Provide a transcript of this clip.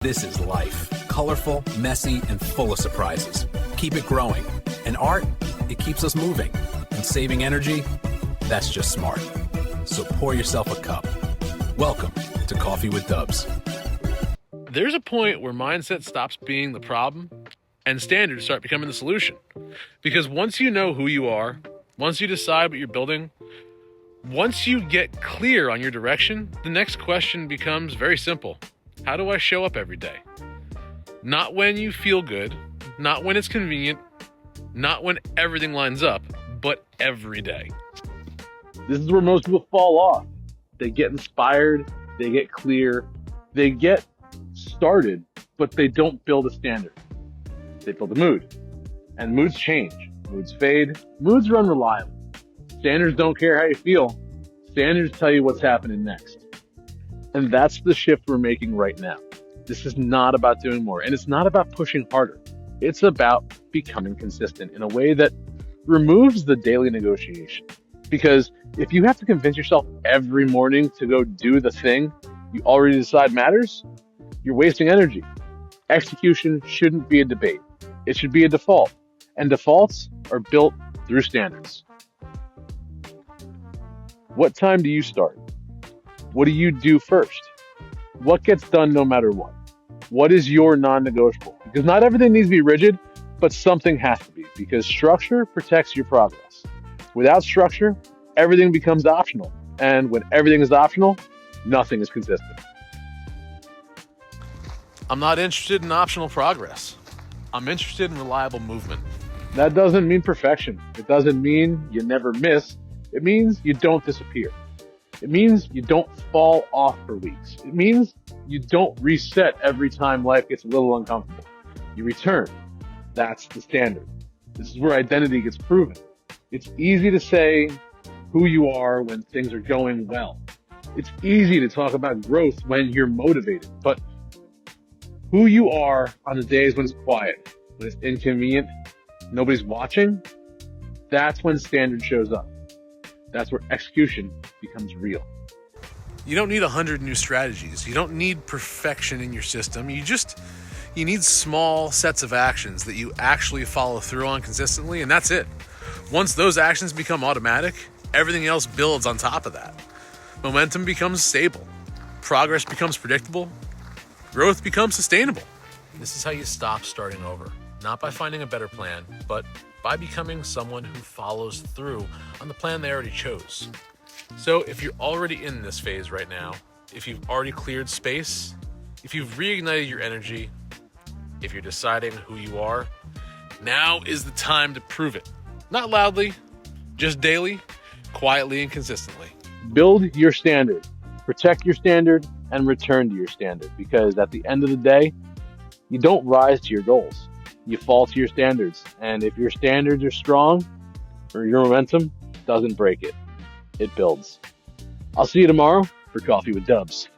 This is life. Colorful, messy, and full of surprises. Keep it growing. And art, it keeps us moving. And saving energy, that's just smart. So pour yourself a cup. Welcome to Coffee with Dubs. There's a point where mindset stops being the problem and standards start becoming the solution. Because once you know who you are, once you decide what you're building, once you get clear on your direction, the next question becomes very simple. How do I show up every day? Not when you feel good, not when it's convenient, not when everything lines up, but every day. This is where most people fall off. They get inspired, they get clear, they get started, but they don't build a standard. They build a mood. And moods change. Moods fade. Moods are unreliable. Standards don't care how you feel. Standards tell you what's happening next. And that's the shift we're making right now. This is not about doing more, and it's not about pushing harder. It's about becoming consistent in a way that removes the daily negotiation. Because if you have to convince yourself every morning to go do the thing you already decide matters, you're wasting energy. Execution shouldn't be a debate. It should be a default. And defaults are built through standards. What time do you start? What do you do first? What gets done no matter what? What is your non-negotiable? Because not everything needs to be rigid, but something has to be, because structure protects your progress. Without structure, everything becomes optional. And when everything is optional, nothing is consistent. I'm not interested in optional progress. I'm interested in reliable movement. That doesn't mean perfection. It doesn't mean you never miss. It means you don't disappear. It means you don't fall off for weeks. It means you don't reset every time life gets a little uncomfortable. You return. That's the standard. This is where identity gets proven. It's easy to say who you are when things are going well. It's easy to talk about growth when you're motivated, but who you are on the days when it's quiet, when it's inconvenient, nobody's watching, that's when standard shows up. That's where execution becomes real. You don't need 100 new strategies. You don't need perfection in your system. You need small sets of actions that you actually follow through on consistently, and that's it. Once those actions become automatic, everything else builds on top of that. Momentum becomes stable. Progress becomes predictable. Growth becomes sustainable. This is how you stop starting over. Not by finding a better plan, but by becoming someone who follows through on the plan they already chose. So if you're already in this phase right now, if you've already cleared space, if you've reignited your energy, if you're deciding who you are, now is the time to prove it. Not loudly, just daily, quietly, and consistently. Build your standard, protect your standard, and return to your standard. Because at the end of the day, you don't rise to your goals. You fall to your standards. And if your standards are strong, or your momentum doesn't break it, it builds. I'll see you tomorrow for Coffee with Dubs.